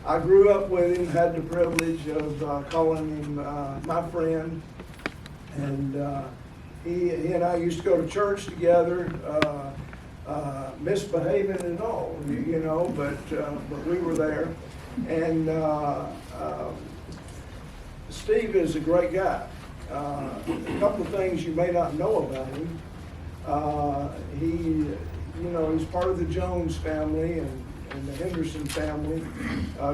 I grew up with him, had the privilege of calling him my friend, and he and I used to go to church together, misbehaving and all, you know, but we were there. And Steve is a great guy. A couple of things you may not know about him. He's part of the Jones family and the Henderson family,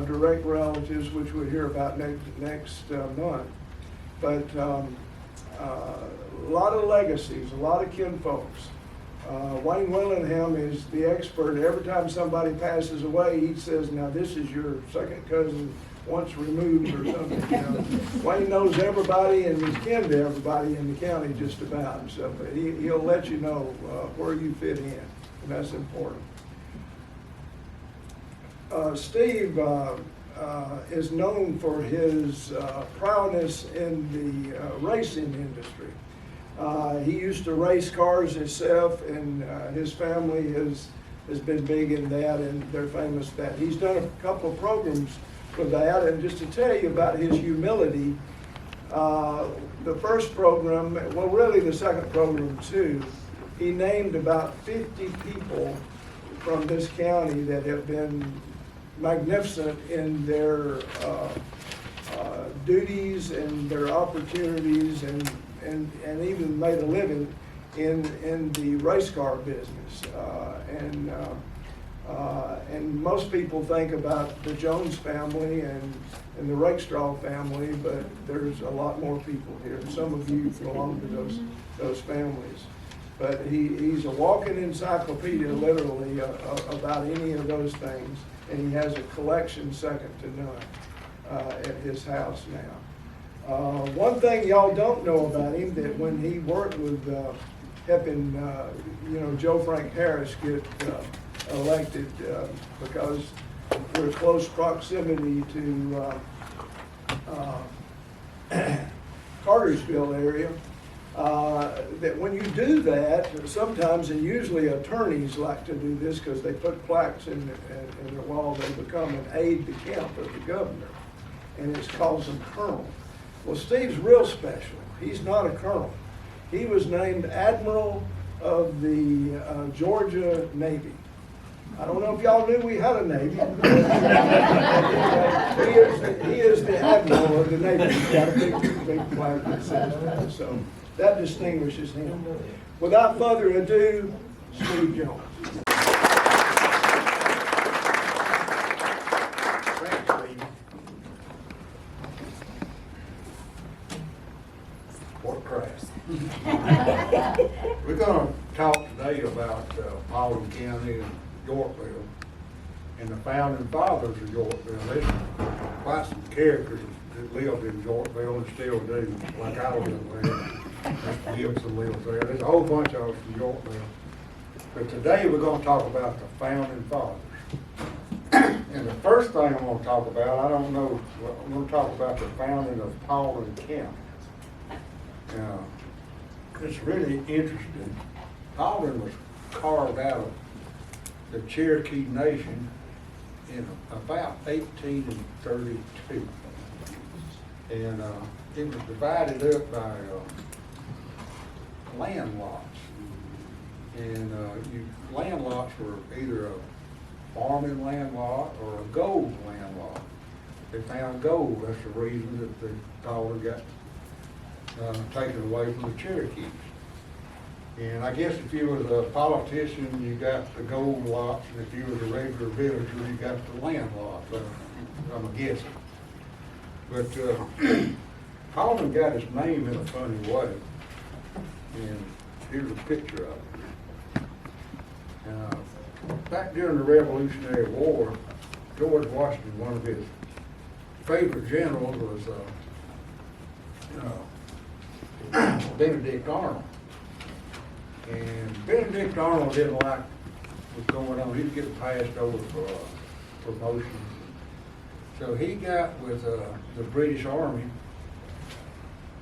direct relatives, which we'll hear about next month. But a lot of legacies, a lot of kinfolks. Wayne Willingham is the expert. Every time somebody passes away, he says, "Now this is your second cousin once removed," or something. You know? Wayne knows everybody and is kin to everybody in the county just about. So he'll let you know where you fit in, and that's important. Steve is known for his prowess in the racing industry. He used to race cars himself, and his family has been big in that, and they're famous for that. He's done a couple of programs for that, and just to tell you about his humility, the first program, well really the second program too, he named about 50 people from this county that have been magnificent in their duties and their opportunities and even made a living in the race car business. And most people think about the Jones family and the Rakestraw family, but there's a lot more people here. Some of you belong to those families. But he's a walking encyclopedia, literally, about any of those things. And he has a collection second to none at his house now. One thing y'all don't know about him, that when he worked with helping Joe Frank Harris get elected, because we're close proximity to Cartersville area, that when you do that, sometimes, and usually attorneys like to do this because they put plaques in their wall, they become an aide de camp of the governor, and it calls them colonel. Well, Steve's real special. He's not a colonel. He was named Admiral of the Georgia Navy. I don't know if y'all knew we had a Navy. He is the Admiral of the Navy. He's got a big flag that says that. So that distinguishes him. Without further ado, Steve Jones. We're going to talk today about Paulding County and Yorkville and the founding fathers of Yorkville. There's quite some characters that lived in Yorkville and still do, like I live there. Mr. Gibson lives there. There's a whole bunch of us from Yorkville. But today we're going to talk about the founding fathers. And the first thing I'm going to talk about, I'm going to talk about the founding of Paulding County. It's really interesting. Paulding was carved out of the Cherokee Nation in about 1832. And it was divided up by land lots. And land lots were either a farming land lot or a gold land lot. They found gold. That's the reason that the Paulding got taken away from the Cherokees. And I guess if you was a politician, you got the gold lots, and if you was a regular villager, you got the land lots. I'm guessing. But Paulding got his name in a funny way. And here's a picture of it. Back during the Revolutionary War, George Washington, one of his favorite generals was Benedict Arnold. And Benedict Arnold didn't like what's going on. He was getting passed over for promotion. So he got with the British Army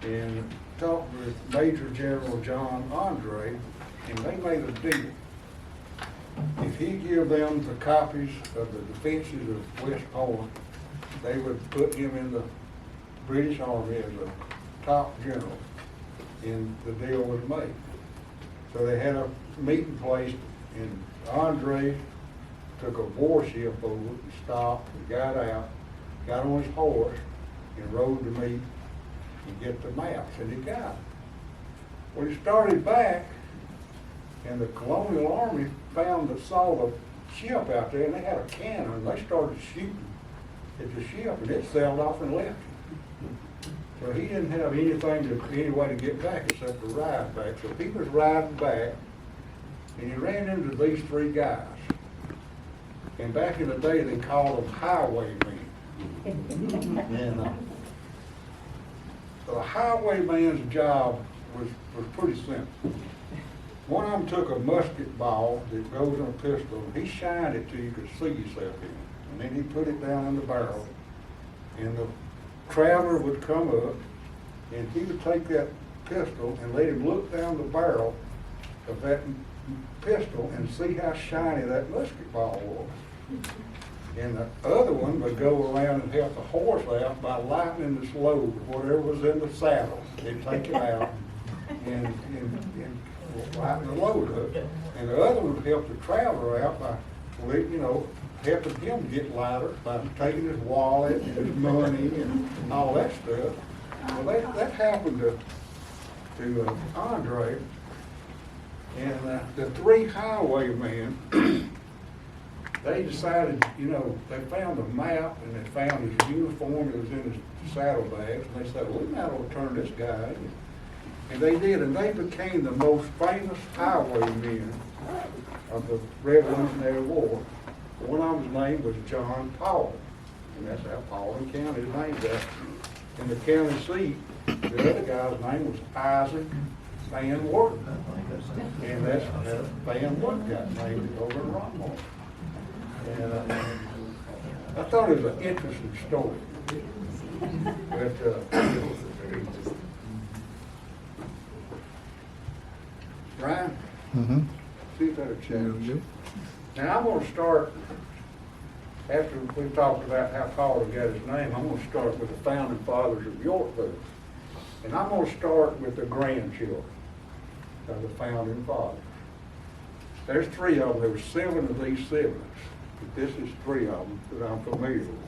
and talked with Major General John Andre, and they made a deal. if he give them the copies of the defenses of West Point, they would put him in the British Army as a top general, and the deal was made. So they had a meeting place, and Andre took a warship over and stopped and got out, got on his horse, and rode to meet and get the maps, and he got them. Well, he started back, and the Colonial Army saw the ship out there, and they had a cannon, and they started shooting at the ship, and it sailed off and left him. So he didn't have any way to get back except to ride back. So he was riding back, and he ran into these three guys. And back in the day, they called them highwaymen. And the highwayman's job was pretty simple. One of them took a musket ball that goes in a pistol, and he shined it till you could see yourself in it. And then he put it down in the barrel, and the traveler would come up, and he would take that pistol and let him look down the barrel of that pistol and see how shiny that musket ball was. And the other one would go around and help the horse out by lightening the load, whatever was in the saddle. They'd take it out and lighten the load up. And the other one would help the traveler out by, helping him get lighter by taking his wallet and his money and all that stuff. Well, that happened to Andre. And the three highwaymen, they decided, they found a map and they found his uniform that was in his saddlebags, and they said, well, we might as well turn this guy in. And they did, and they became the most famous highwaymen of the Revolutionary War. One of them's name was John Paulding, and that's how Paulding County is named after. And the county seat, the other guy's name was Isaac Van Wert, and that's how Van Wert got named over in Rockmore. And I thought it was an interesting story. But Ryan, see if that'll change. Now I'm going to start, after we talked about how Paulding got his name, I'm going to start with the founding fathers of Yorkville. And I'm going to start with the grandchildren of the founding fathers. There's three of them. There were 7 of these siblings. But this is 3 of them that I'm familiar with.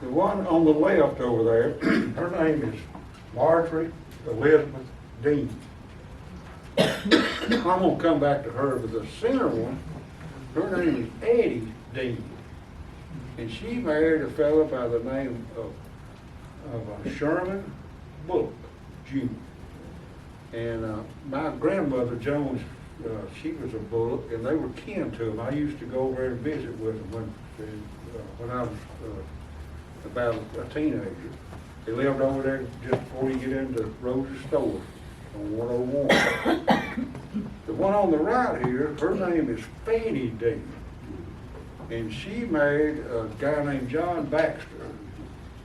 The one on the left over there, her name is Marjorie Elizabeth Dean. I'm going to come back to her, but the center one, her name is Eddie Dean. And she married a fellow by the name of Sherman Bullock, Jr. And my grandmother, Jones, she was a Bullock, and they were kin to him. I used to go over there and visit with them when I was about a teenager. They lived over there just before you get into Rose's store on 101. The one on the right here, her name is Fanny Dean. And she married a guy named John Baxter.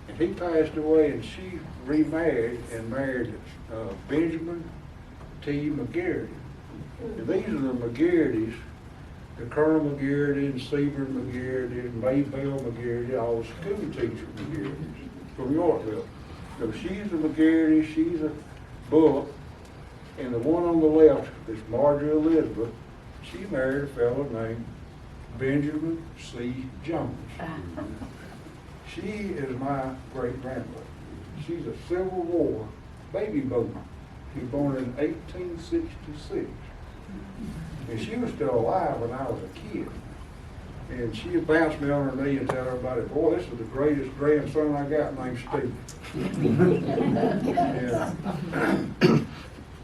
And he passed away, and she remarried and married Benjamin T. McGarity. And these are the McGarities, the Colonel McGarity and Seaver McGarity and Maybelle McGarity, all school teacher McGarities from Yorkville. So she's a McGarity, she's a Bullock, and the one on the left is Marjorie Elizabeth. She married a fellow named Benjamin C. Jones. She is my great-grandmother. She's a Civil War baby boomer. She was born in 1866. And she was still alive when I was a kid. And she would bounce me on her knee and tell everybody, boy, this is the greatest grandson I got named Steve.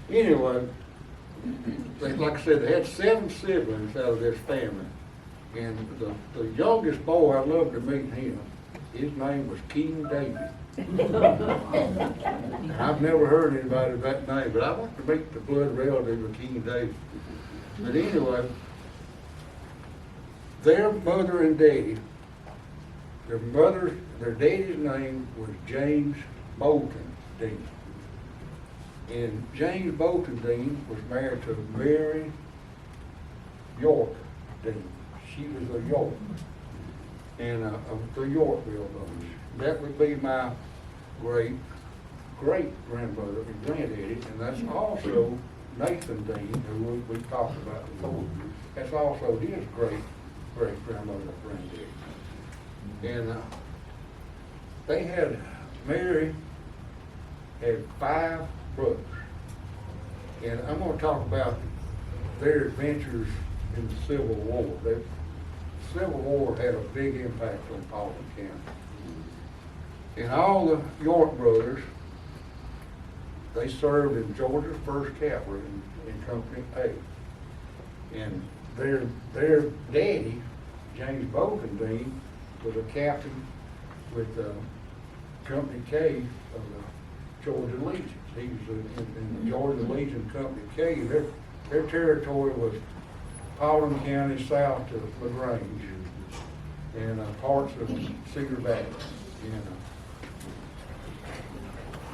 Anyway, like I said, they had 7 siblings out of this family. And the youngest boy, I'd love to meet him. His name was King David. And I've never heard anybody of that name, but I'd like to meet the blood relative of King David. But anyway, their mother and daddy, their daddy's name was James Bolton Dean. And James Bolton Dean was married to Mary York Dean. She was a York, and of the Yorkville bunch. That would be my great-grandmother and granddaddy, and that's also Nathan Dean, who we talked about before. That's also his great-grandmother and granddaddy. And Mary had 5 brothers. And I'm gonna talk about their adventures in the Civil War. The Civil War had a big impact on Paulding County. And all the York brothers, they served in Georgia's 1st Cavalry in Company A. And their daddy, James Bolton Dean, was a captain with Company K of the Georgia Legion. He was in the Georgia Legion Company K. Their territory was Paulding County south to LaGrange and parts of Cedar Valley. And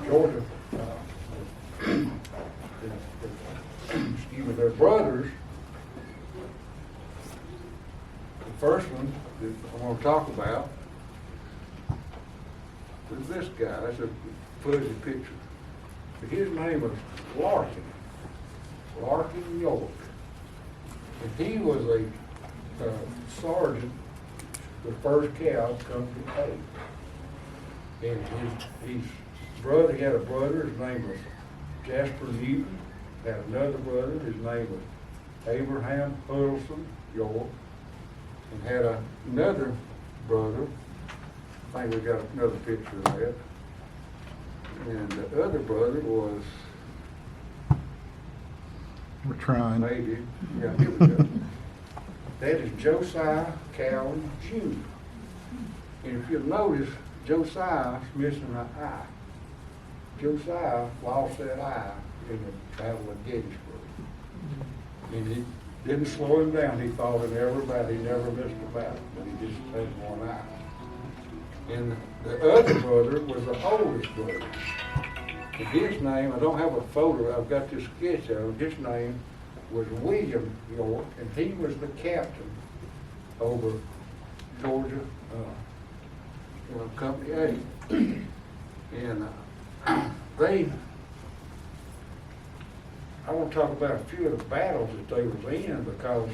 Georgia, excuse me, their brothers. The first one that I want to talk about is this guy. That's a fuzzy picture. But his name was Larkin York. And he was a sergeant, the 1st Cav, Company A. And his brother, he had a brother, his name was Jasper Newton. Had another brother, his name was Abraham Huddleston York. And had another brother, I think we got another picture of that. And the other brother was, We're trying. maybe, yeah, here we go. That is Josiah Cowan Jr. And if you'll notice, Josiah's missing an eye. Josiah lost that eye in the Battle of Gettysburg. And it didn't slow him down. He fought in every battle. He never missed a battle, but he just had one eye. And the other brother was the oldest brother. And his name, I don't have a photo, I've got this sketch of him. His name was William York, and he was the captain over Georgia Company A. And I want to talk about a few of the battles that they were in because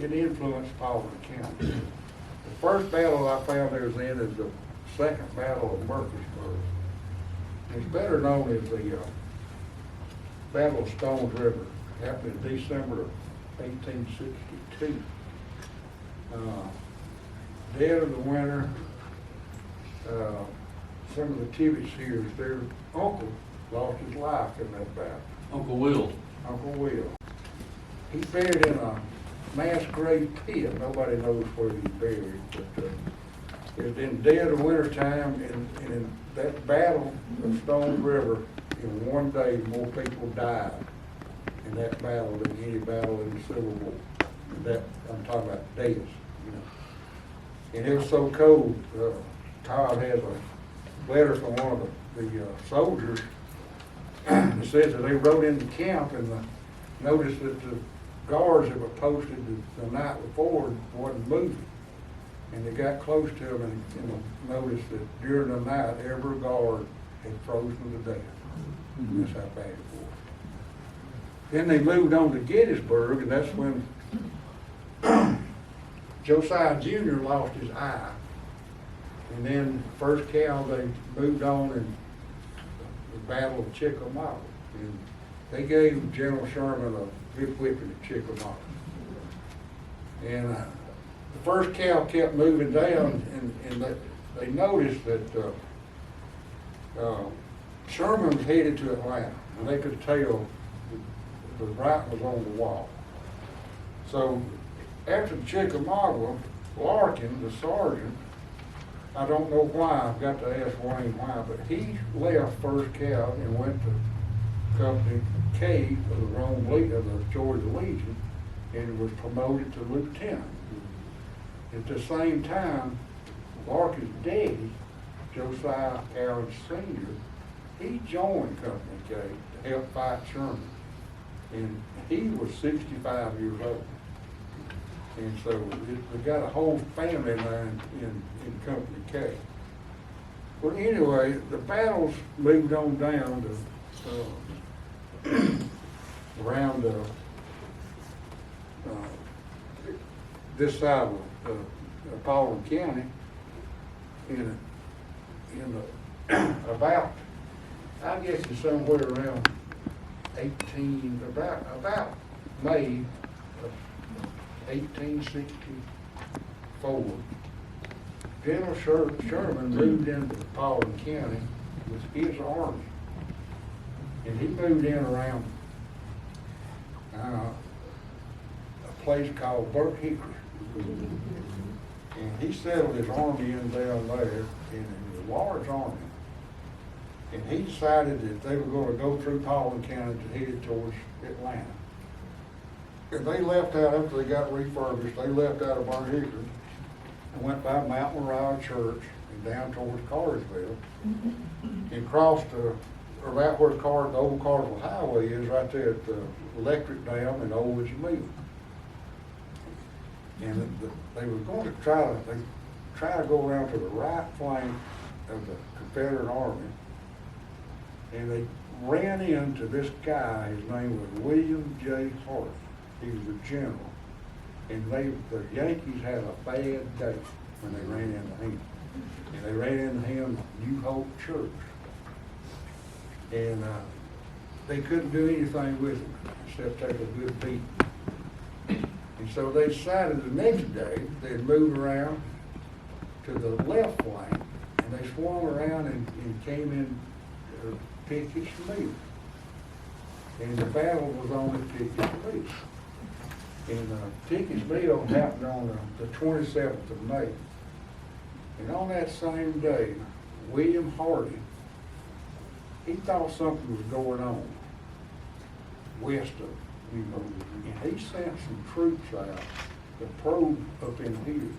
it influenced Paulding County. The first battle I found they was in is the Second Battle of Murfreesboro. It's better known as the Battle of Stones River. It happened in December of 1862. Dead of the winter, some of the Tibbetts-Sears, their uncle lost his life in that battle. Uncle Will. Uncle Will. He's buried in a mass grave pit. Nobody knows where he's buried, but it was in dead of winter time, and in that battle of Stone River, in one day, more people died in that battle than any battle in the Civil War. And that, I'm talking about deaths, you know. And it was so cold, Todd has a letter from one of the soldiers that says that they rode into camp and noticed that the guards that were posted the night before wasn't moving. And they got close to him and noticed that during the night, every guard had frozen to death. Mm-hmm. That's how bad it was. Then they moved on to Gettysburg, and that's when Josiah Jr. lost his eye. And then 1st Cal, they moved on in the Battle of Chickamauga. And they gave General Sherman a good whipping at Chickamauga. And the 1st Cal kept moving down, and they noticed that Sherman was headed to Atlanta, and they could tell the writing was on the wall. So after Chickamauga, Larkin, the sergeant, I don't know why, I've got to ask Wayne why, but he left 1st Cal and went to Company K of the Georgia Legion, and was promoted to lieutenant. At the same time, Larkin's daddy, Josiah Cowan Sr., he joined Company K to help fight Sherman. And he was 65 years old. And so we got a whole family there in Company K. Well, anyway, the battles moved on down to around this side of Paulding County in about, I guess it's somewhere around about May of 1864. General Sherman moved into Paulding County with his army. And he moved in around a place called Burke Hickory. And he settled his army in down there, and it was a large army. And he decided that they were going to go through Paulding County to head towards Atlanta. And they left out, after they got refurbished, they left out of Burke Hickory and went by Mount Moriah Church and down towards Cartersville and crossed about where the old Cartersville Highway is, right there at the electric dam and Old Woods Mill. And they were going to try to go around to the right flank of the Confederate Army, and they ran into this guy. His name was William J. Hart. He was a general, and the Yankees had a bad day when they ran into him. And they ran into him at New Hope Church, and they couldn't do anything with him except take a good beating. And so they decided the next day they'd move around to the left flank, and they swung around and came in Pickett's Mill. And the battle was on at Pickett's Mill. And Pickett's Mill happened on the 27th of May. And on that same day, William Hardy, he thought something was going on west of New Hope. And he sent some troops out to probe up in here.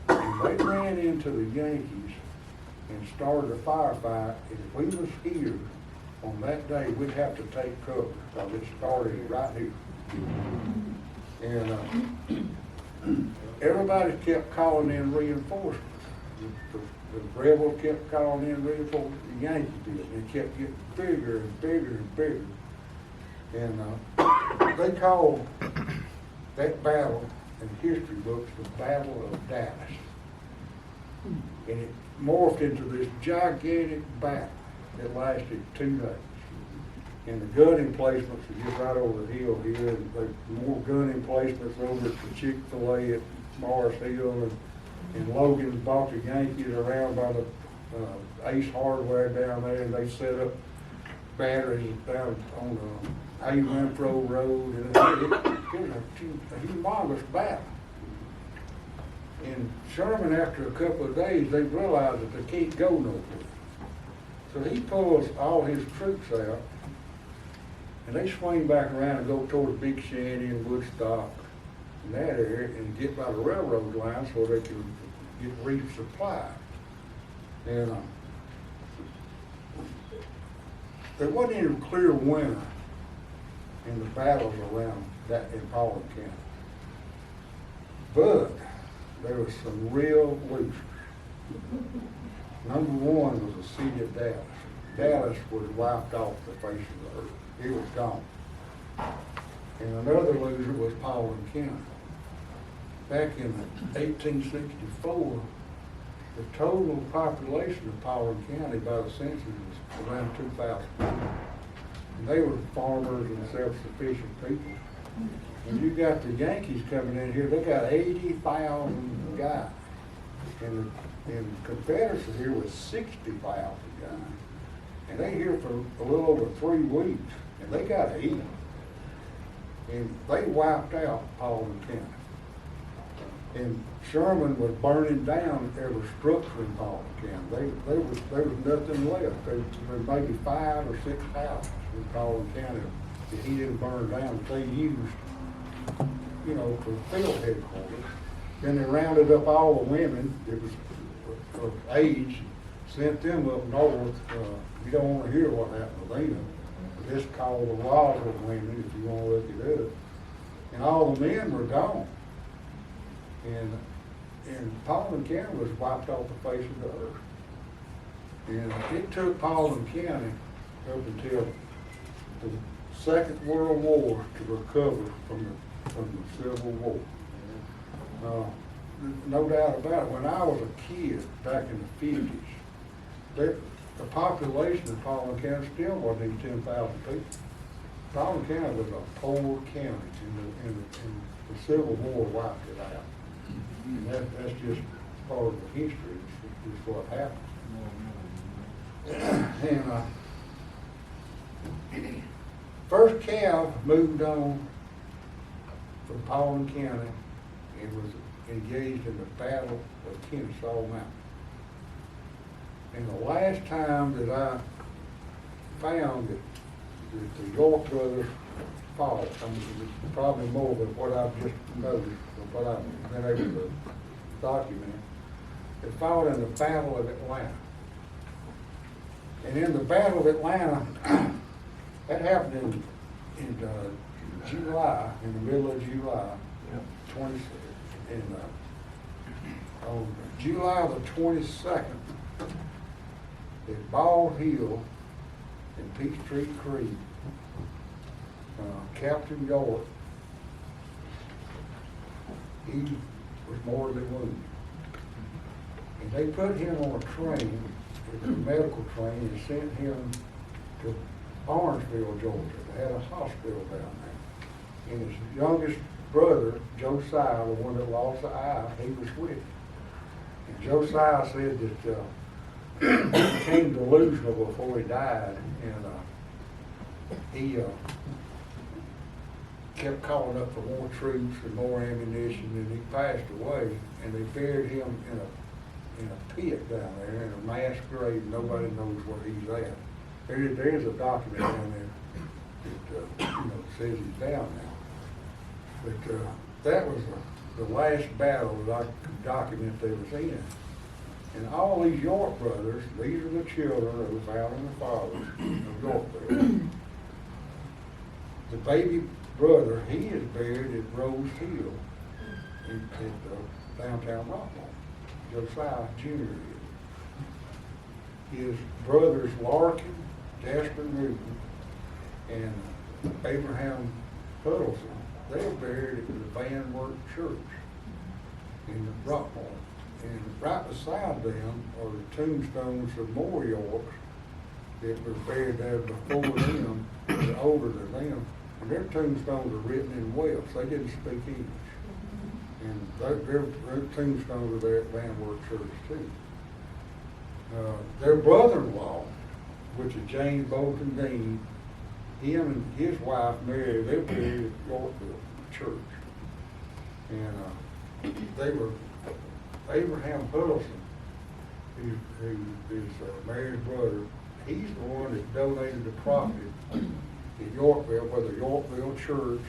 And they ran into the Yankees and started a firefight. And if we was here on that day, we'd have to take cover, because it started right here. And everybody kept calling in reinforcements. The rebels kept calling in reinforcements. The Yankees did. And it kept getting bigger and bigger and bigger. And they called that battle in history books the Battle of Dallas. And it morphed into this gigantic battle that lasted 2 days. And the gun emplacements are just right over the hill here, and there's more gun emplacements over at the Chick-fil-A at Morris Hill, and Logan bought the Yankees around by the Ace Hardware down there, and they set up batteries down on the Hay Renfro Road, and it was a humongous battle. And Sherman, after a couple of days, they realized that they can't go nowhere. So he pulls all his troops out, and they swing back around and go towards Big Shanty and Woodstock and that area and get by the railroad line so they can get resupply. And there wasn't any clear winner in the battles around that in Paulding County. But there was some real losers. Number one was the city of Dallas. Dallas was wiped off the face of the earth. It was gone. And another loser was Paulding County. Back in 1864, the total population of Paulding County by the census was around 2,000 people. And they were farmers and self-sufficient people. And you got the Yankees coming in here, they got 80,000 guys. And the Confederacy here was 60,000 guys. And they here for a little over 3 weeks, and they got 80. And they wiped out Paulding County. And Sherman was burning down every structure in Paulding County. There was nothing left. There was maybe 5 or 6 houses in Paulding County that he didn't burn down, that they used, for field headquarters. Then they rounded up all the women that was of age, sent them up north. You don't want to hear what happened to them. But it's called the Roswell women, if you want to look it up. And all the men were gone. And Paulding County was wiped off the face of the earth. And it took Paulding County up until the Second World War to recover from the Civil War. No doubt about it, when I was a kid back in the 50s, the population of Paulding County still wasn't even 10,000 people. Paulding County was a poor county, and the Civil War wiped it out. And that's just part of the history, is what happened. And first Cav moved on from Paulding County and was engaged in the Battle of Kennesaw Mountain. And the last time that I found that the York brothers fought, it's probably more than what I've just noticed, or what I've been able to document, they fought in the Battle of Atlanta. And in the Battle of Atlanta, that happened in July, in the middle of July, 26th. On July the 22nd, at Bald Hill and Peachtree Creek, Captain York, he was mortally wounded. And they put him on a train, a medical train, and sent him to Barnesville, Georgia. They had a hospital down there. And his youngest brother, Josiah, the one that lost the eye, he was with him. And Josiah said that he became delusional before he died, and he kept calling up for more troops and more ammunition, and he passed away. And they buried him in a pit down there, in a mass grave. Nobody knows where he's at. There's a document down there that says he's down now. But that was the last battle that I could document they was in. And all these York brothers, these are the children of the founding fathers of Yorkville. The baby brother, he is buried at Rose Hill at downtown Rockmore. Josiah Jr. His brothers Larkin, Jasper Newton, and Abraham Huddleston, they were buried at the Van Wert Church in Rockmore. And right beside them are the tombstones of more Yorks that were buried there before them, that were older than them. And their tombstones are written in Welsh. They didn't speak English. And their tombstones are there at Van Wert Church too. Their brother-in-law, which is James Bolton Dean, him and his wife Mary, they were buried at Yorkville Church. And they were Abraham Huddleston, who is Mary's brother. He's the one that donated the property in Yorkville, where the Yorkville Church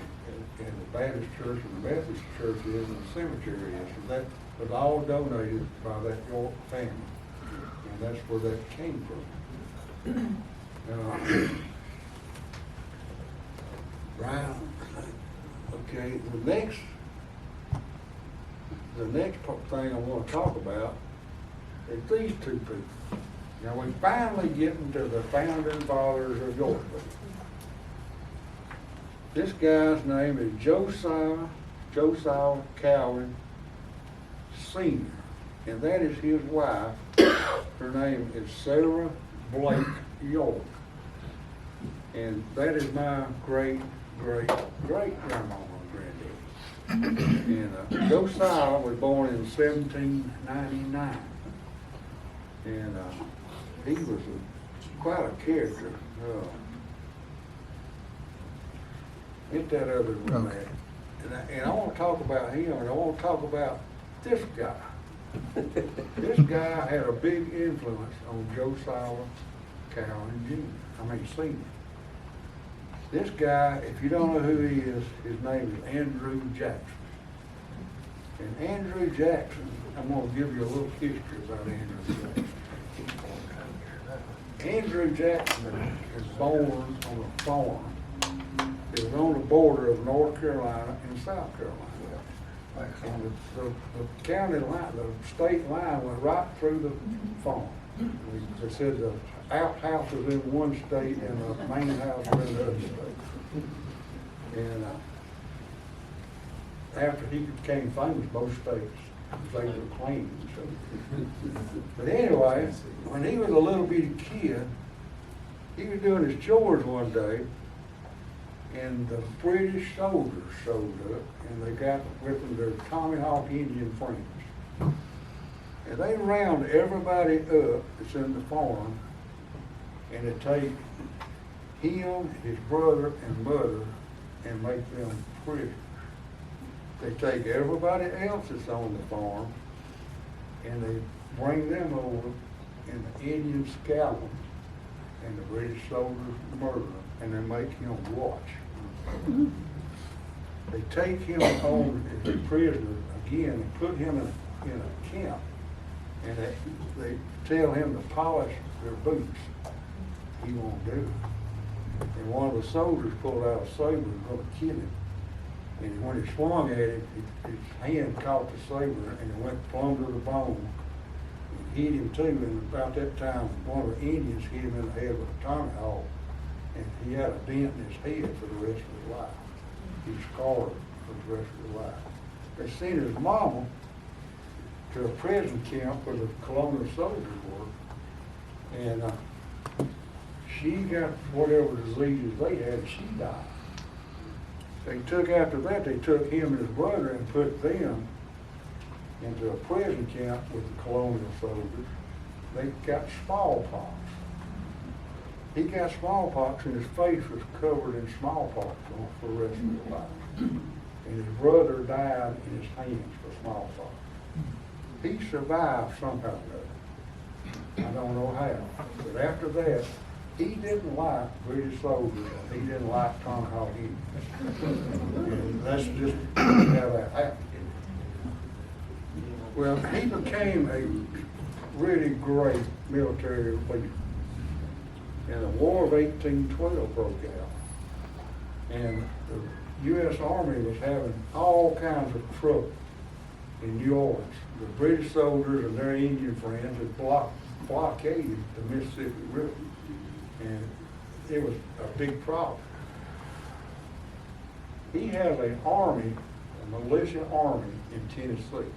and the Baptist Church and the Methodist Church is, and the cemetery is. So that was all donated by that York family, and that's where that came from. Right. Okay. The next thing I want to talk about is these two people. Now we finally get into the founding fathers of Yorkville. This guy's name is Josiah Cowan Sr., and that is his wife. Her name is Sarah Blake York. And that is my great-great-great-grandmama and granddaddy. And Josiah was born in 1799. And he was quite a character. Get that other one there. And I want to talk about him, and I want to talk about this guy. This guy had a big influence on Josiah Cowan Sr. This guy, if you don't know who he is, his name is Andrew Jackson. And Andrew Jackson, I'm going to give you a little history about Andrew Jackson. Andrew Jackson was born on a farm. It was on the border of North Carolina and South Carolina. And the county line, the state line went right through the farm. They said the outhouse was in one state and the main house was in the other state. And after he became famous, both states, they were claiming. So. But anyway, when he was a little bitty kid, he was doing his chores one day, and the British soldiers showed up, and they got with them their Tommy Hawk Indian friends. And they round everybody up that's in the farm, and they take him, his brother, and mother, and make them prisoners. They take everybody else that's on the farm, and they bring them over, and the Indians scalp them, and the British soldiers murder them, and they make him watch. They take him on as a prisoner again and put him in a camp, and they tell him to polish their boots. He won't do it. And one of the soldiers pulled out a saber and was going to kill him. And when he swung at it, his hand caught the saber and it went plumb to the bone. It hit him too, and about that time, one of the Indians hit him in the head with a tomahawk, and he had a dent in his head for the rest of his life. He was scarred for the rest of his life. They sent his mama to a prison camp where the colonial soldiers were, and she got whatever diseases they had, she died. After that, they took him and his brother and put them into a prison camp with the colonial soldiers. They got smallpox. He got smallpox and his face was covered in smallpox for the rest of his life. And his brother died in his hands for smallpox. He survived somehow or other. I don't know how. But after that, he didn't like British soldiers, and he didn't like tomahawk Indians. And that's just how that happened. Well, he became a really great military leader. And the War of 1812 broke out. And the U.S. Army was having all kinds of trouble in New Orleans. The British soldiers and their Indian friends had blockaded the Mississippi River. And it was a big problem. He has an army, a militia army in Tennessee.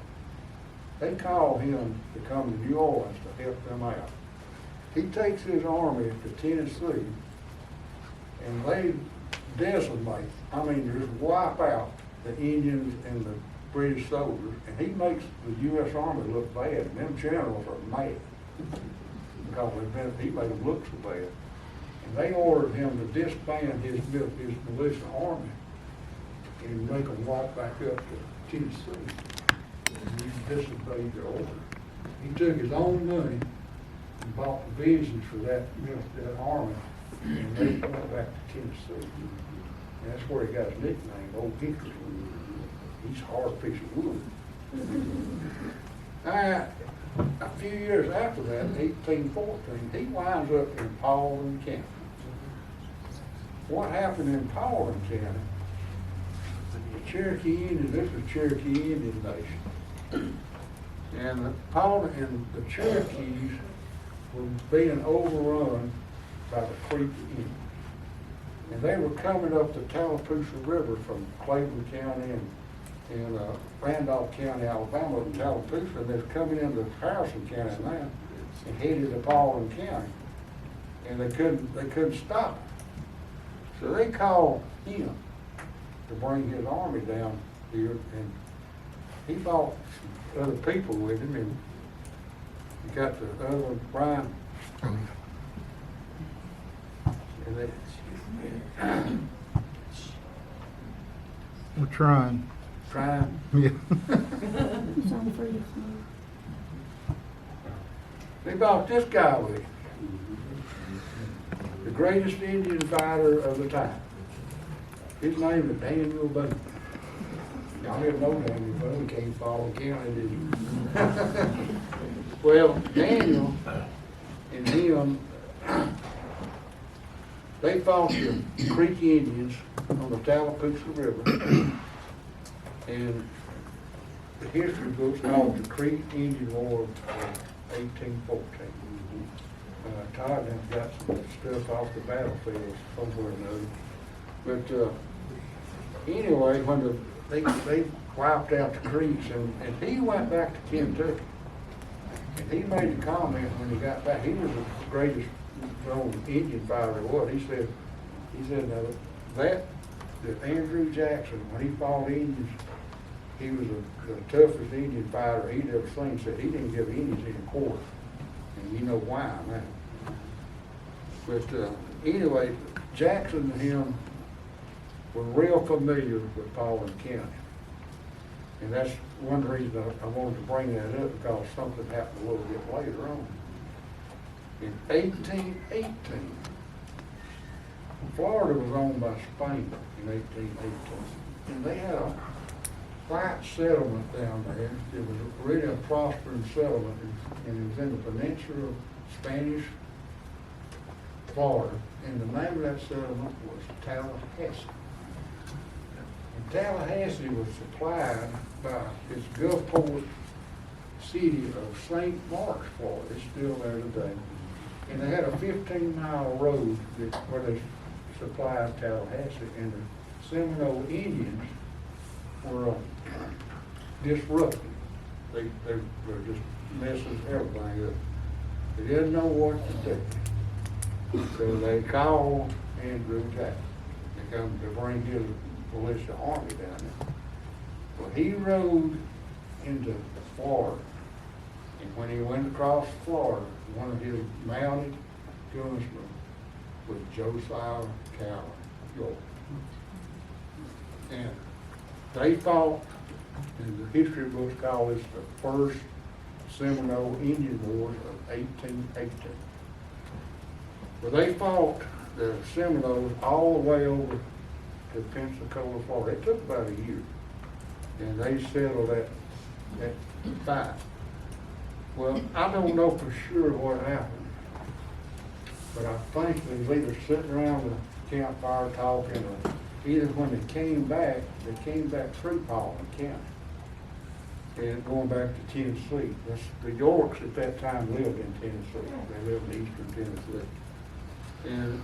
They call him to come to New Orleans to help them out. He takes his army to Tennessee, and they decimate, just wipe out the Indians and the British soldiers, and he makes the U.S. Army look bad, and them generals are mad because he made them look so bad. And they ordered him to disband his militia army and make them walk back up to Tennessee. And he disobeyed their order. He took his own money and bought provisions for that army, and they went back to Tennessee. And that's where he got his nickname, Old Hickory. He's a hard piece of wood. A few years after that, 1814, he winds up in Paulding County. What happened in Paulding County? The Cherokee Indians, this was Cherokee Indian Nation. And the Cherokees were being overrun by the Creek Indians. And they were coming up the Tallapoosa River from Clayton County and Randolph County, Alabama, to Tallapoosa, and they're coming into Harrison County now and headed to Paulding County. And they couldn't stop it. So they called him to bring his army down here, and he brought some other people with him, and he got the other Brian. And they, We're trying. Yeah. They brought this guy with him, the greatest Indian fighter of the time. His name is Daniel Boone. Y'all didn't know Daniel Boone came from Paulding County, did you? Well, Daniel and him, they fought the Creek Indians on the Tallapoosa River, and the history books called the Creek Indian War of 1814. Todd has got some stuff off the battlefield somewhere or another. But anyway, when they wiped out the creeks, and he went back to Kentucky, and he made a comment when he got back. He was the greatest known Indian fighter there was. He said now that Andrew Jackson, when he fought Indians, he was the toughest Indian fighter he'd ever seen. Said he didn't give Indians any quarter, and you know why now. But anyway, Jackson and him were real familiar with Paulding County. And that's one reason I wanted to bring that up, because something happened a little bit later on. In 1818, Florida was owned by Spain in 1818. And they had a white settlement down there. It was really a prospering settlement, and it was in the peninsula of Spanish Florida. And the name of that settlement was Tallahassee. And Tallahassee was supplied by its Gulfport city of St. Marks, Florida. It's still there today. And they had a 15-mile road where they supplied Tallahassee, and the Seminole Indians were disruptive. They were just messing everything up. They didn't know what to do. So they called Andrew Jackson to come to bring his militia army down there. Well, he rode into Florida, and when he went across Florida, one of his mounted gunsmen was Josiah Coward, York. And they fought, and the history books call this the first Seminole Indian Wars of 1818. Well, they fought the Seminoles all the way over to Pensacola, Florida. It took about a year, and they settled that fight. Well, I don't know for sure what happened, but I think they was either sitting around the campfire talking, or either when they came back through Paulding County and going back to Tennessee. The Yorks at that time lived in Tennessee. They lived in eastern Tennessee. And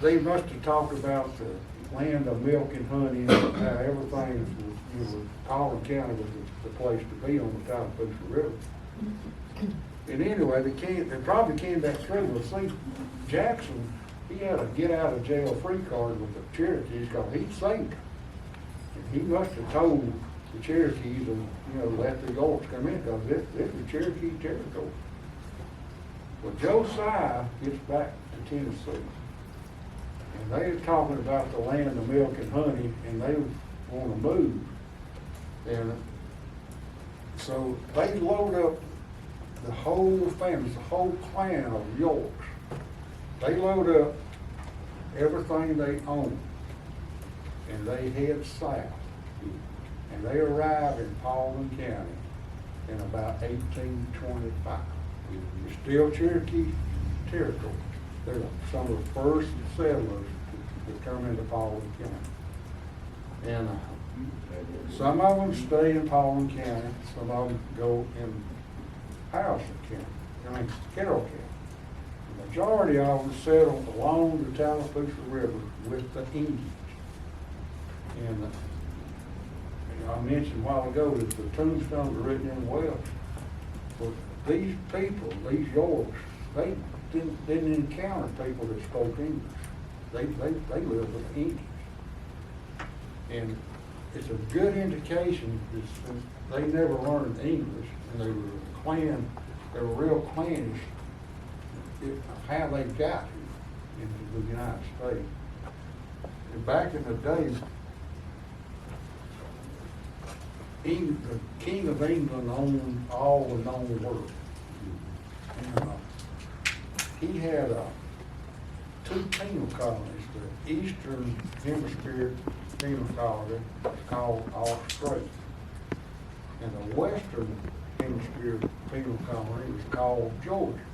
they must have talked about the land of milk and honey, and how everything was, Paulding County was the place to be on the Tallahassee River. And anyway, they probably came back through. Well, see, Jackson, he had a get out of jail free card with the Cherokees, because he'd saved them. And he must have told the Cherokees to, let the Yorks come in, because this is Cherokee territory. Well, Josiah gets back to Tennessee, and they're talking about the land of milk and honey, and they want to move. And so they load up the whole family, the whole clan of Yorks. They load up everything they own, and they head south. And they arrive in Paulding County in about 1825. It's still Cherokee territory. They're some of the first settlers to come into Paulding County. And some of them stay in Paulding County, some of them go in Carroll County. The majority of them settled along the Tallahassee River with the Indians. And I mentioned a while ago that the tombstones are written in Welsh. But these people, these Yorks, they didn't encounter people that spoke English. They lived with Indians. And it's a good indication that since they never learned English, and they were real clannish, how they got here into the United States. And back in the day, the King of England owned all the known world. And he had two penal colonies. The Eastern Hemisphere penal colony called Australia, and the Western Hemisphere penal colony was called Georgia.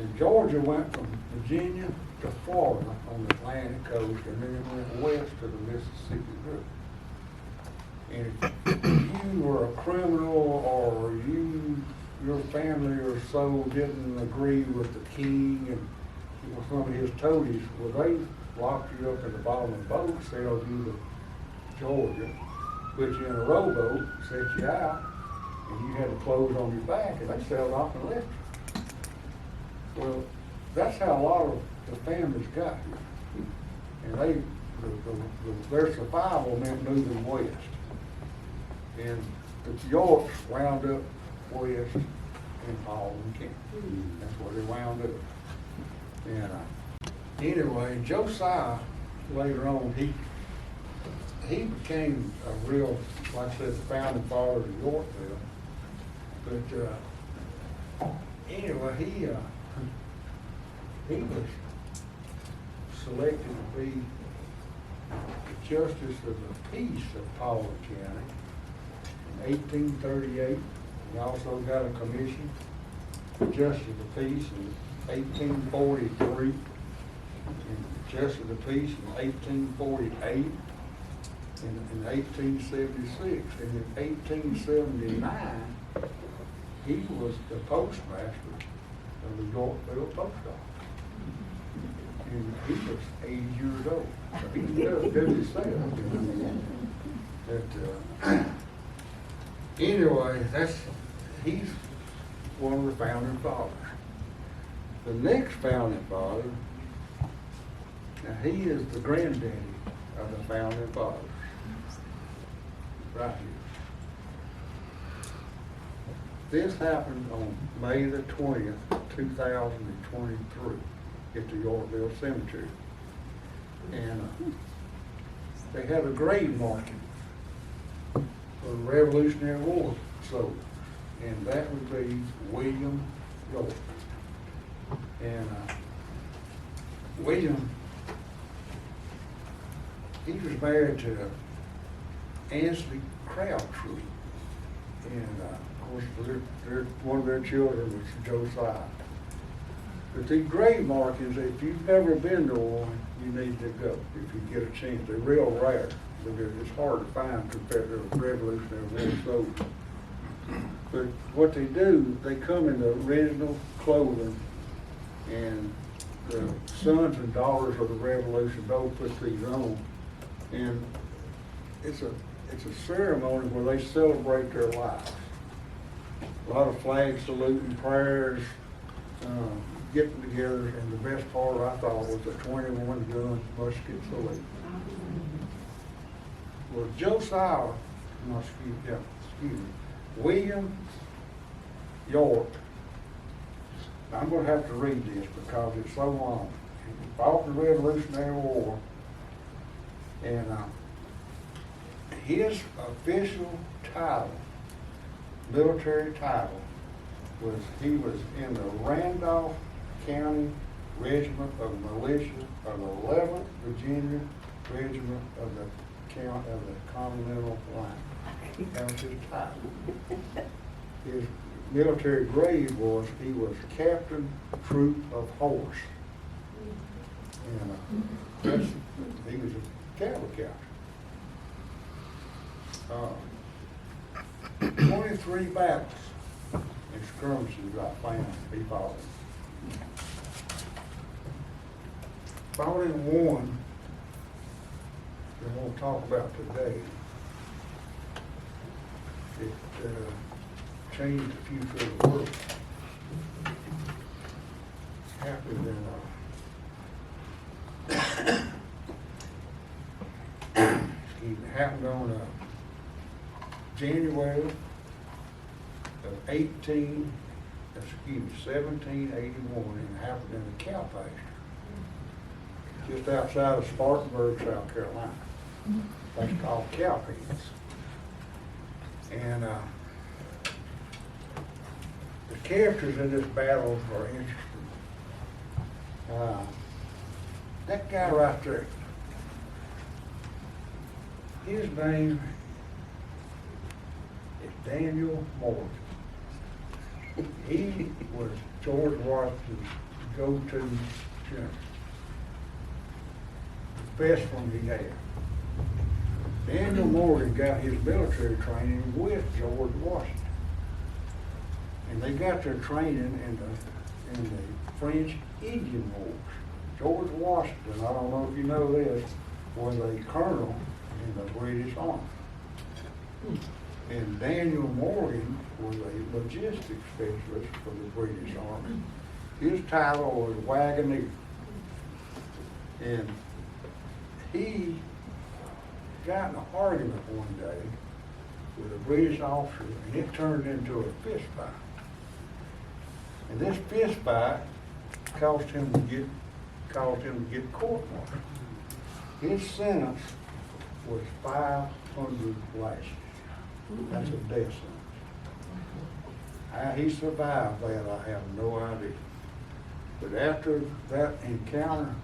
And Georgia went from Virginia to Florida on the Atlantic coast, and then it went west to the Mississippi River. And if you were a criminal or your family or so didn't agree with the king and some of his toadies, well, they locked you up in the bottom of the boat, sailed you to Georgia, put you in a rowboat, set you out, and you had the clothes on your back, and they sailed off and left you. Well, that's how a lot of the families got here. And their survival meant moving west. And the Yorks wound up west in Paulding County. That's where they wound up. And anyway, Josiah, later on, he became a real, like I said, the founding father of Yorkville. But anyway, he was selected to be the justice of the peace of Paulding County in 1838. He also got a commission for justice of the peace in 1843, and justice of the peace in 1848, and in 1876, and in 1879, he was the postmaster of the Yorkville post office. And he was 80 years old. So he did himself. But anyway, he's one of the founding fathers. The next founding father, now he is the granddaddy of the founding fathers. Right here. This happened on May the 20th, 2023 at the Yorkville Cemetery. And they had a grave marking for the Revolutionary War soldiers, and that would be William York. And William, he was married to Ansley Crabtree, and of course, one of their children was Josiah. But these grave markings, if you've never been to one, you need to go if you get a chance. They're real rare, but it's hard to find compared to the Revolutionary War soldiers. But what they do, they come in the original clothing, and the sons and daughters of the Revolution both put these on, and it's a ceremony where they celebrate their lives. A lot of flag saluting, prayers, getting together, and the best part I thought was the 21-gun musket salute. Well, Josiah, excuse me, William York, I'm going to have to read this because it's so long. He fought in the Revolutionary War, and his official title, military title, was he was in the Randolph County Regiment of Militia of the 11th Virginia Regiment of the Continental Line. That was his title. His military grade was he was Captain Troop of Horse. And he was a cavalry captain. 23 battles and skirmishes I found he fought in. Fought in one that we'll talk about today. It changed the future of the world. Happened in happened on January of 1781, and happened in a cow pasture just outside of Spartanburg, South Carolina. That's called cow pens. And the characters in this battle are interesting. That guy right there, his name is Daniel Morgan. He was George Washington's go-to general. The best one he had. Daniel Morgan got his military training with George Washington. And they got their training in the French Indian Wars. George Washington, I don't know if you know this, was a colonel in the British Army. And Daniel Morgan was a logistics specialist for the British Army. His title was Wagoner. And he got in an argument one day with a British officer, and it turned into a fist fight. And this fist fight caused him to get court-martialed. His sentence was 500 lashes. That's a death sentence. How he survived that, I have no idea. But after that encounter,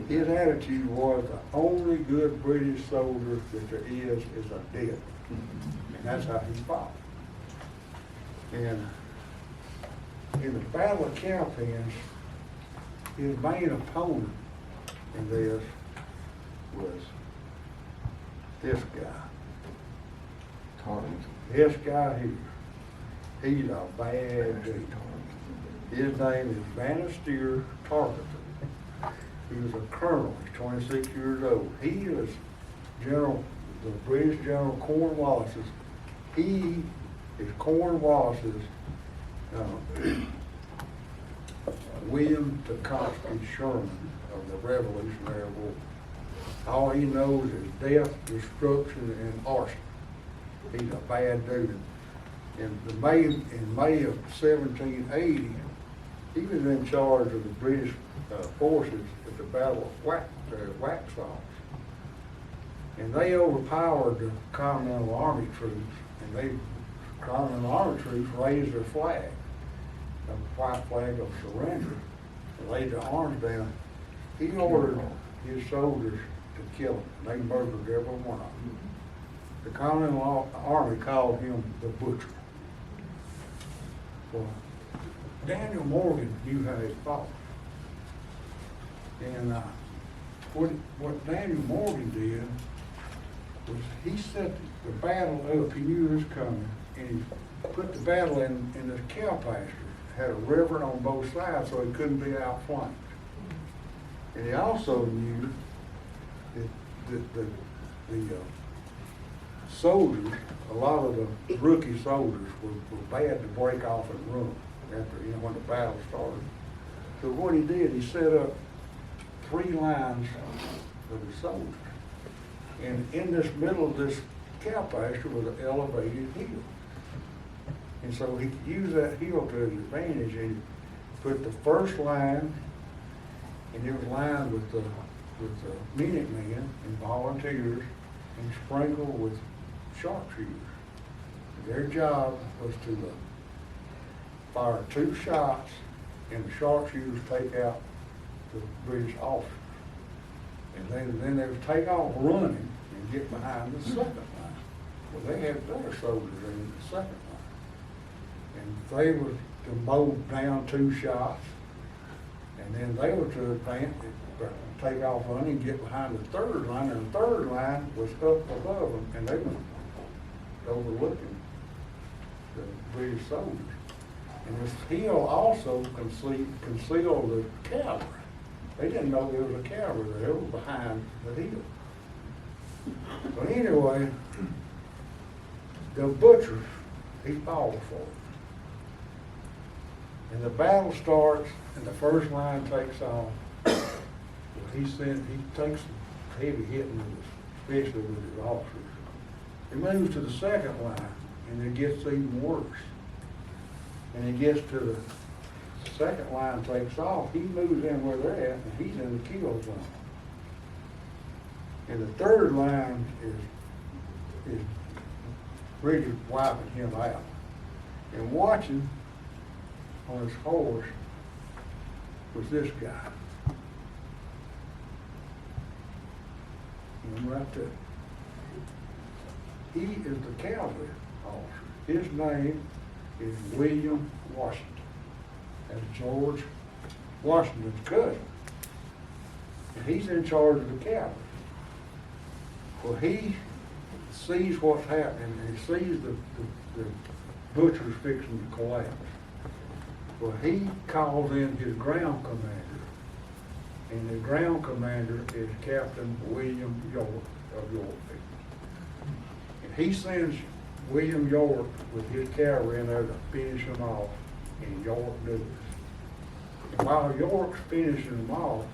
his attitude was the only good British soldier that there is a dead. And that's how he fought. And in the Battle of Cowpens, his main opponent in this was this guy. This guy here. He's a bad dude. His name is Bannister Tarleton. He was a colonel. He's 26 years old. He is the British General Cornwallis's. He is Cornwallis's William Tecumseh Sherman of the Revolutionary War. All he knows is death, destruction, and arson. He's a bad dude. In May of 1780, he was in charge of the British forces at the Battle of Waxhaw. And they overpowered the Continental Army troops, and the Continental Army troops raised their flag, the white flag of surrender, and laid their arms down. He ordered his soldiers to kill them. They murdered every one of them. The Continental Army called him the Butcher. Well, Daniel Morgan knew how he fought. And what Daniel Morgan did was he set the battle up. He knew it was coming, and he put the battle in this cow pasture. Had a river on both sides so he couldn't be outflanked. And he also knew that the soldiers, a lot of the rookie soldiers were bad to break off and run after, when the battle started. So what he did, he set up 3 lines of the soldiers. And in this middle of this cow pasture was an elevated hill. And so he could use that hill to his advantage, and he put the first line, and it was lined with the Minutemen and volunteers, and sprinkled with sharpshooters. Their job was to fire 2 shots, and the sharpshooters take out the British officers. And then they would take off running and get behind the second line. Well, they had their soldiers in the second line. And they were to mow down 2 shots, and then they were to advance, take off running and get behind the third line, and the third line was up above them, and they were overlooking the British soldiers. And this hill also concealed the cavalry. They didn't know there was a cavalry there. They were behind the hill. But anyway, the Butcher, he fought for it. And the battle starts, and the first line takes off. He takes some heavy hitting, especially with his officers. He moves to the second line, and it gets even worse. And he gets to the second line takes off. He moves in where they're at, and he's in the kill zone. And the third line is really wiping him out. And watching on his horse was this guy. And right there. He is the cavalry officer. His name is William Washington. That's George Washington's cousin. And he's in charge of the cavalry. Well, he sees what's happening, and he sees the butcher's fixing to collapse. Well, he calls in his ground commander, and the ground commander is Captain William York of Yorkville. And he sends William York with his cavalry in there to finish them off, and York does. And while York's finishing them off,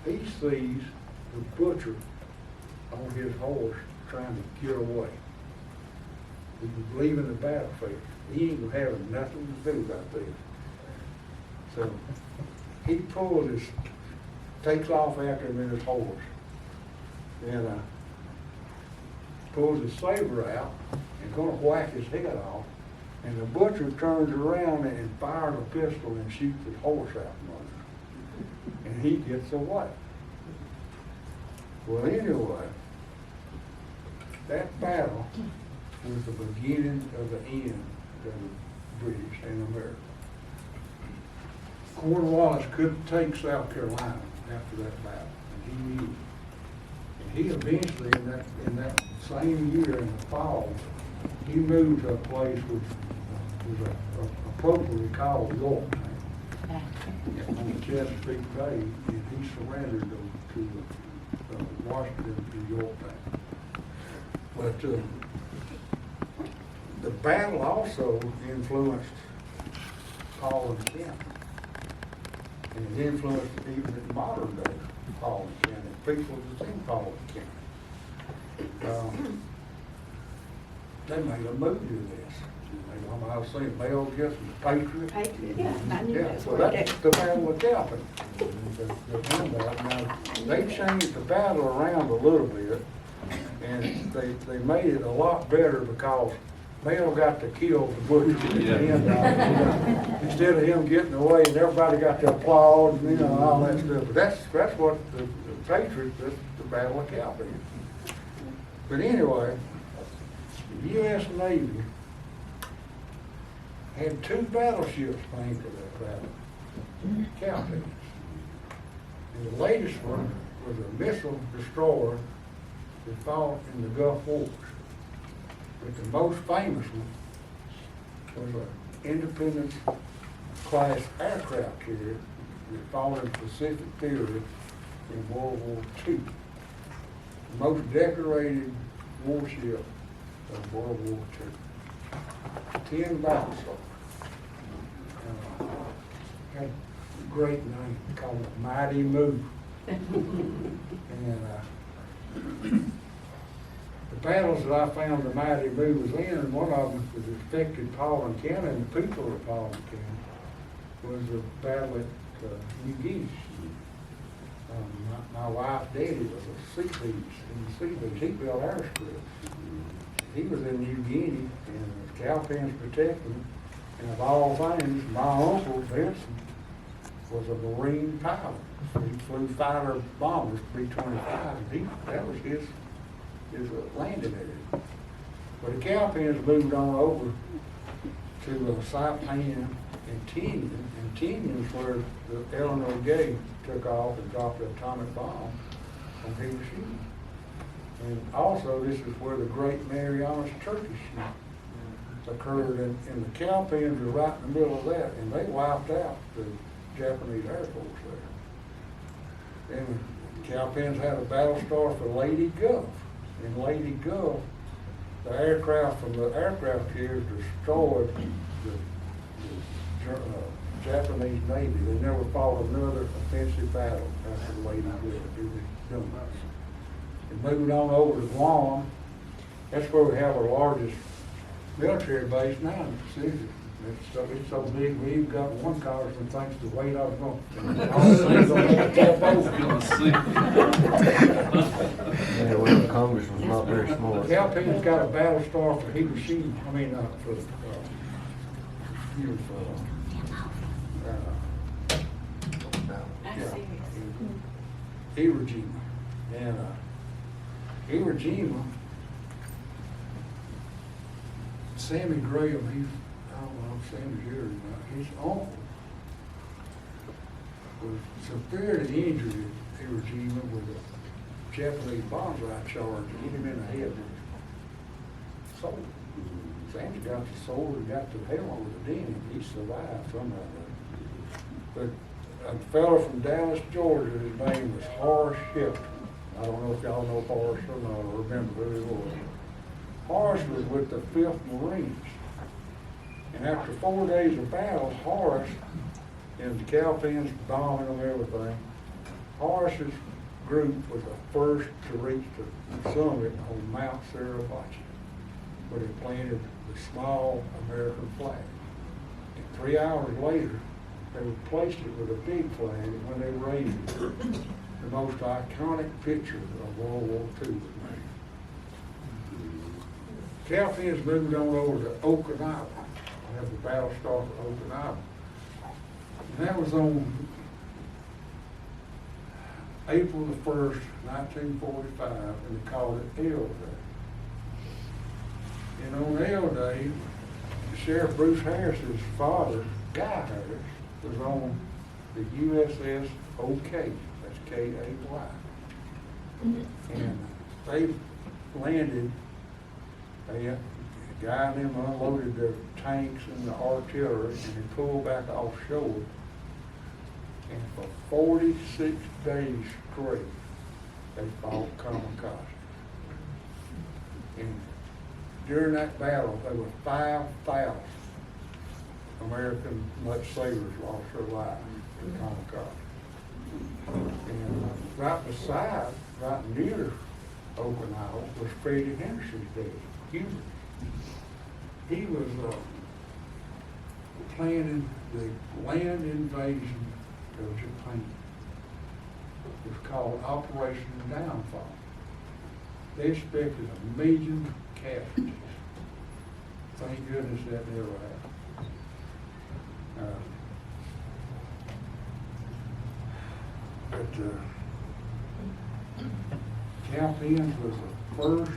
he sees the butcher on his horse trying to get away. He was leaving the battlefield. He ain't having nothing to do about this. So he takes off after him in his horse, and pulls his saber out and gonna whack his head off. And the butcher turns around and fires a pistol and shoots his horse out from under him. And he gets away. Well, anyway, that battle was the beginning of the end of the British and America. Cornwallis couldn't take South Carolina after that battle, and he knew it. And he eventually, in that same year, in the fall, he moved to a place which was appropriately called Yorktown on the Chesapeake Bay, and he surrendered to Washington in Yorktown. But the battle also influenced Paulding County, and it influenced even in modern day Paulding County, people that's in Paulding County. They made a movie of this. I was saying Mel Gibson's Patriot. Patriot, yeah, I knew Yeah, that's well, what that's that. the Battle of Galvin. Now, they changed the battle around a little bit, and they made it a lot better because Mel got to kill the butcher at the end of it. Instead of him getting away and everybody got to applaud and, all that stuff. But that's what the Patriot, that's the Battle of Galvin. But anyway, the U.S. Navy had 2 battleships named for that battle, Cowpens. And the latest one was a missile destroyer that fought in the Gulf Wars. But the most famous one was an Independence class aircraft carrier that fought in the Pacific Theater in World War II. The most decorated warship of World War II. 10 battle stars. Had a great name called Mighty Moo. And the battles that I found the Mighty Moo was in, and one of them that affected Paulding County and the people of Paulding County was the battle at New Guinea. My wife's daddy was a sea beast in the sea beast. He built airstrips. He was in New Guinea, and the Cowpens protected him. And of all things, my uncle, Vincent, was a Marine pilot. He flew fighter bombers, B-25, and that was his landing area. But the Cowpens moved on over to Saipan and Tinian, and Tinian's where the Eleanor Gay took off and dropped the atomic bomb on Hiroshima. And also, this is where the Great Marianas Turkish occurred, and the Cowpens were right in the middle of that, and they wiped out the Japanese Air Force there. And the Cowpens had a battle star for Lady Gulf. In Lady Gulf, the aircraft from the aircraft carriers destroyed the Japanese Navy. They never fought another offensive battle after Lady Gulf. It was done. And moving on over to Guam, that's where we have our largest military base now in the Pacific. It's so big, we even got one congressman thinks the weight I was going to tip over. Yeah, well, the Congress was not very smart. Cowpen's got a battle star for Hiroshima, for Iwo Jima. And Iwo Jima, Sammy Graham, I don't know if Sammy's here or not, his uncle was severely injured at Iwo Jima with a Japanese bonsai charge to hit him in the head with a sword. Sammy got the sword and got the helmet with a dent in it. He survived somehow. But a fellow from Dallas, Georgia, his name was Horace Shipton. I don't know if y'all know Horace or not, or remember who he was. Horace was with the 5th Marines. And after 4 days of battle, Horace, and the Cowpens bombing them and everything, Horace's group was the first to reach the summit on Mount Suribachi, where they planted the small American flag. And 3 hours later, they replaced it with a big flag, and when they raised it, the most iconic picture of World War II was made. Cowpens moved on over to Okinawa. I have the battle started at Okinawa. And that was on April the 1st, 1945, and they called it L Day. And on L Day, Sheriff Bruce Harris's father, Guy Harris, was on the USS OK, that's K-A-Y. And they landed, the guy and them unloaded their tanks and the artillery, and they pulled back offshore. And for 46 days straight, they fought kamikaze. And during that battle, there were 5,000 American much sailors lost their lives in kamikaze. And right beside, right near Okinawa, was Freddie Henderson's dad, Hubert. He was planning the land invasion of Japan. It was called Operation Downfall. They expected 1 million casualties. Thank goodness that never happened. Cowpens was the first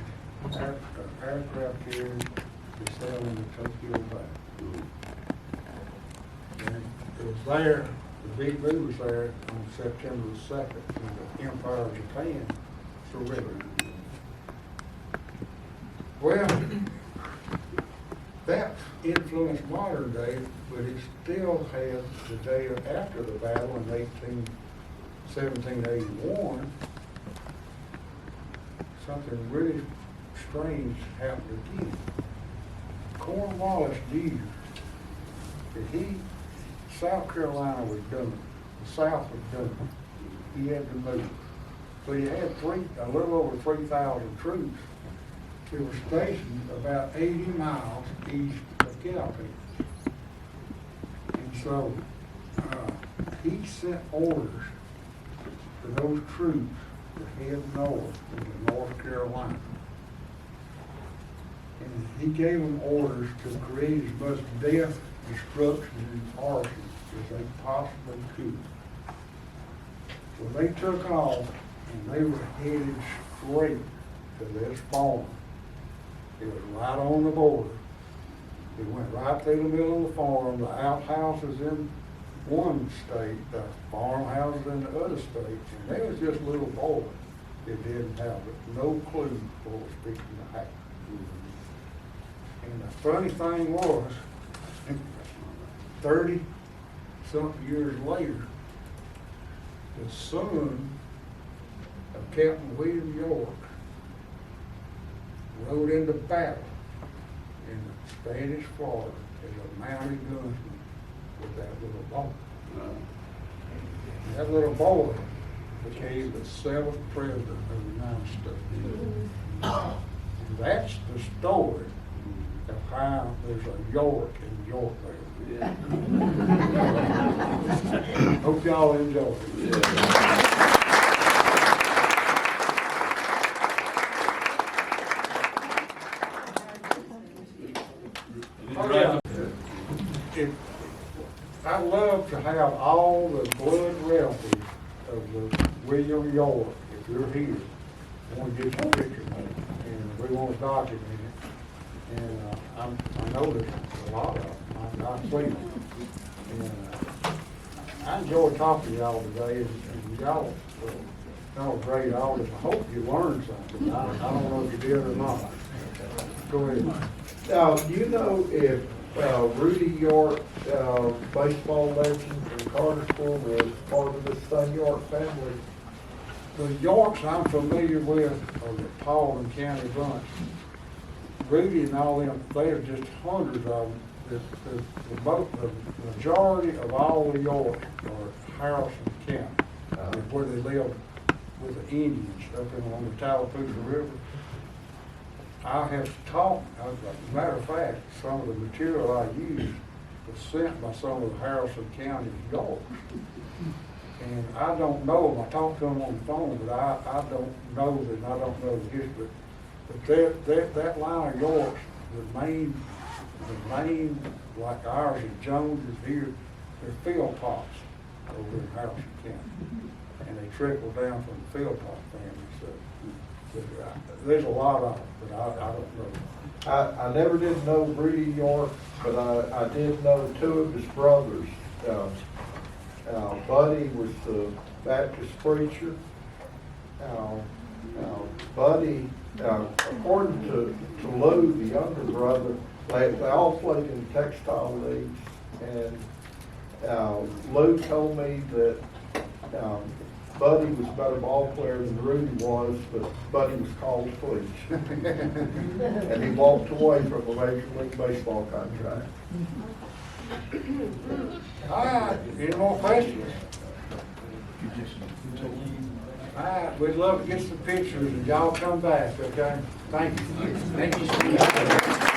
aircraft carrier to sail into Tokyo Bay. And it was there, the Big Blue was there on September the 2nd, when the Empire of Japan surrendered. Well, that influenced modern day, but it still had the day after the battle in 1781, something really strange happened again. Cornwallis knew that South Carolina was done, the South was done. He had to move. So he had a little over 3,000 troops that were stationed about 80 miles east of Cowpens. And so he sent orders to those troops to head north into North Carolina. And he gave them orders to create as much death, destruction, and arson as they possibly could. So they took off, and they were headed straight to this farm. It was right on the border. It went right through the middle of the farm, the outhouses in one state, the farmhouses in the other state, and they was just little boys that didn't have no clue what was fixing to happen. And the funny thing was, 30-something years later, the son of Captain William York rode into battle in Spanish Florida as a mounted gunman with that little boy. And that little boy became the 7th president of the United States. And that's the story of how there's a York in Yorkville. Yeah. Hope y'all enjoy it. Yeah. I love to have all the blood relatives of the William York. If you're here, I want to get your picture made, and we want to document it. And I noticed a lot of them. I've seen them. And I enjoy talking to y'all today, and y'all That was great, Aldous. I hope you learned something. I don't know if you did or not. Go ahead. Do you know if Rudy York, baseball legend from Cartersville, was part of this Son York family? The Yorks I'm familiar with are the Paulding County bunch. Rudy and all them, there's just hundreds of them. The majority of all the Yorks are Harrison County, where they live with the Indians up on the Tallapoosa River. I have taught, as a matter of fact, some of the material I used was sent by some of the Harrison County Yorks. And I don't know them, I talked to them on the phone, but I don't know them, I don't know the history. But that line of Yorks, the main, like ours in Jones is here, they're Philpotts over in Harrison County. And they trickle down from the Philpott family, so. There's a lot of them, but I don't know. I never did know Rudy York, but I did know two of his brothers. Buddy was the Baptist preacher. Buddy, according to Lou, the younger brother, they all played in textile leagues, and Lou told me that Buddy was a better ball player than Rudy was, but Buddy was called to preach. And he walked away from a Major League Baseball contract. All right, any more questions? All right, we'd love to get some pictures and y'all come back, okay? Thank you. Thank you.